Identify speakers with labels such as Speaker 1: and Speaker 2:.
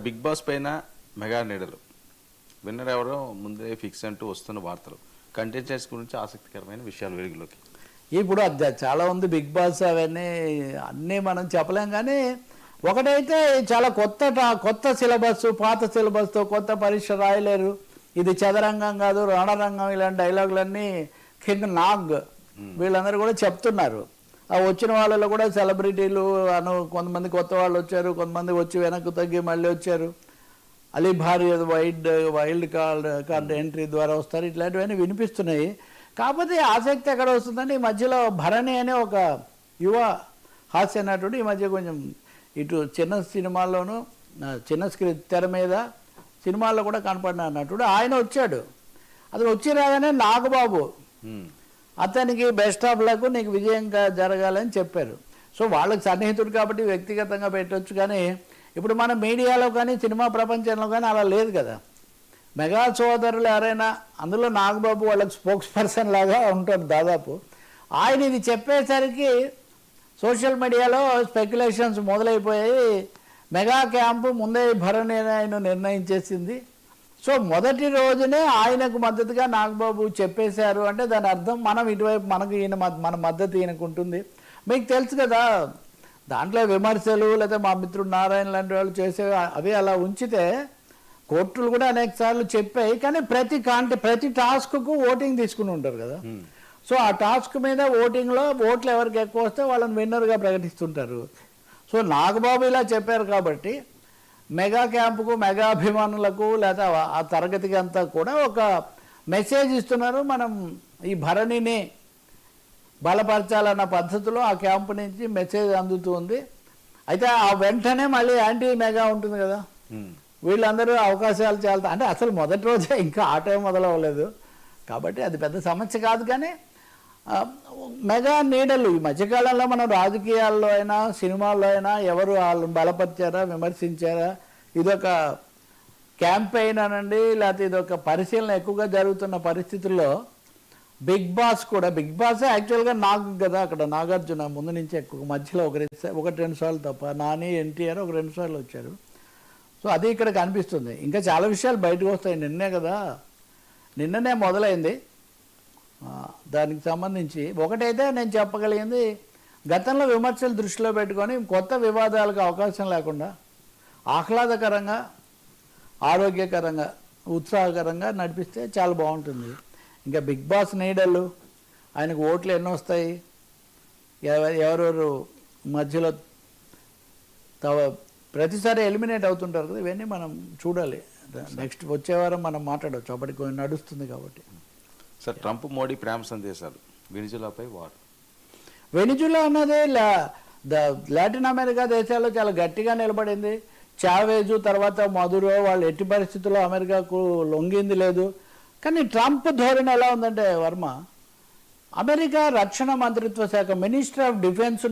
Speaker 1: Big boss పైన mega నీడలు winner ఎవరో ముందే ఫిక్స్ అంటూ వస్తున్న వార్తలు కంటెస్టెంట్స్ గురించి ఆసక్తికరమైన విషయాలు వెలుగులోకి.
Speaker 2: ఇప్పుడు అది చాలా ఉంది బిగ్ బాస్ అవన్నీ అన్నీ మనం చెప్పలేం. కానీ ఒకటైతే చాలా కొత్త సిలబస్, పాత సిలబస్తో కొత్త పరీక్ష రాయలేరు. ఇది చదరంగం కాదు రణరంగం, ఇలాంటి డైలాగులన్నీ కింగ్ నాగ్ వీళ్ళందరూ కూడా చెప్తున్నారు. ఆ వచ్చిన వాళ్ళలో కూడా సెలబ్రిటీలు కొంతమంది కొత్త వాళ్ళు వచ్చారు, కొంతమంది వచ్చి వెనక్కు తగ్గి మళ్ళీ వచ్చారు. అలీ భారీ వైల్డ్ కార్డ్ ఎంట్రీ ద్వారా వస్తారు. ఇట్లాంటివన్నీ వినిపిస్తున్నాయి. కాకపోతే ఆసక్తి ఎక్కడ వస్తుందంటే ఈ మధ్యలో భరణి అనే ఒక యువ హాస్య నటుడు ఈ మధ్య కొంచెం ఇటు చిన్న సినిమాల్లోనూ చిన్న స్క్రీన్ తెర మీద సినిమాల్లో కూడా కనపడిన నటుడు ఆయన వచ్చాడు. అతను వచ్చి రాగానే నాగబాబు అతనికి బెస్ట్ ఆఫ్ లక్, నీకు విజయంగా జరగాలని చెప్పారు. సో వాళ్ళకి సన్నిహితుడు కాబట్టి వ్యక్తిగతంగా పెట్టవచ్చు. కానీ ఇప్పుడు మన మీడియాలో కానీ సినిమా ప్రపంచంలో కానీ అలా లేదు కదా. మెగా సోదరులు ఎవరైనా అందులో నాగబాబు వాళ్ళకి స్పోక్స్ పర్సన్ లాగా ఉంటారు దాదాపు. ఆయన ఇది చెప్పేసరికి సోషల్ మీడియాలో స్పెక్యులేషన్స్ మొదలైపోయాయి. మెగా క్యాంపు ముందే భరణి ఆయన నిర్ణయించేసింది. సో మొదటి రోజునే ఆయనకు మద్దతుగా నాగబాబు చెప్పేశారు అంటే దాని అర్థం మనం ఇటువైపు మన మద్దతు ఈయనకు ఉంటుంది. మీకు తెలుసు కదా, దాంట్లో విమర్శలు లేదా మా మిత్రుడు నారాయణ లాంటి వాళ్ళు చేసే అవి అలా ఉంచితే కోర్టులు కూడా అనేక సార్లు చెప్పాయి. కానీ ప్రతి టాస్క్కు ఓటింగ్ తీసుకుని ఉంటారు కదా. సో ఆ టాస్క్ మీద ఓటింగ్లో ఓట్లు ఎవరికి ఎక్కువ వస్తే వాళ్ళని విన్నర్గా ప్రకటిస్తుంటారు. సో నాగబాబు ఇలా చెప్పారు కాబట్టి మెగా క్యాంపుకు, మెగా అభిమానులకు లేదా ఆ తరగతికి అంతా కూడా ఒక మెసేజ్ ఇస్తున్నారు. మనం ఈ భరణిని బలపరచాలన్న పద్ధతిలో ఆ క్యాంపు నుంచి మెసేజ్ అందుతుంది. అయితే ఆ వెంటనే మళ్ళీ యాంటీ మెగా ఉంటుంది కదా, వీళ్ళందరూ అవకాశాలు చాలా అంటే అసలు మొదటి రోజే ఇంకా ఆ టైం మొదలవ్వలేదు కాబట్టి అది పెద్ద సమస్య కాదు. కానీ మెగా నీడలు ఈ మధ్యకాలంలో మనం రాజకీయాల్లో అయినా సినిమాల్లో అయినా ఎవరు వాళ్ళని బలపరిచారా, విమర్శించారా, ఇదొక క్యాంపెయిన్ అనండి లేకపోతే ఇదొక పరిశీలన ఎక్కువగా జరుగుతున్న పరిస్థితుల్లో బిగ్ బాస్ యాక్చువల్గా నాకు కదా అక్కడ నాగార్జున ముందు నుంచి ఎక్కువ మధ్యలో ఒకటి రెండు సార్లు తప్ప నాని ఎన్టీఆర్ ఒక 2 సార్లు వచ్చారు. సో అది ఇక్కడ కనిపిస్తుంది. ఇంకా చాలా విషయాలు బయటకు వస్తాయి. నిన్ననే మొదలైంది. దానికి సంబంధించి ఒకటైతే నేను చెప్పగలిగింది, గతంలో విమర్శలు దృష్టిలో పెట్టుకొని కొత్త వివాదాలకు అవకాశం లేకుండా ఆహ్లాదకరంగా, ఆరోగ్యకరంగా, ఉత్సాహకరంగా నడిపిస్తే చాలా బాగుంటుంది. ఇంకా బిగ్ బాస్ నీడలు ఆయనకు ఓట్లు ఎన్ని వస్తాయి, ఎవరెవరు మధ్యలో ప్రతిసారి ఎలిమినేట్ అవుతుంటారు కదా, ఇవన్నీ మనం చూడాలి. నెక్స్ట్ వచ్చే వారం మనం మాట్లాడవచ్చు, అప్పటికి నడుస్తుంది కాబట్టి.
Speaker 1: సార్, ట్రంప్ మోడీ ప్రేమ సందేశాలు వెనిజులాపై వారు.
Speaker 2: వెనిజులా అన్నది లాటిన్ అమెరికా దేశాల్లో చాలా గట్టిగా నిలబడింది. చావేజు తర్వాత మదురో వాళ్ళు ఎట్టి పరిస్థితుల్లో అమెరికాకు లొంగింది లేదు. కానీ ట్రంప్ ధోరణి ఎలా ఉందంటే వర్మ, అమెరికా రక్షణ మంత్రిత్వ శాఖ మినిస్టర్ ఆఫ్ డిఫెన్స్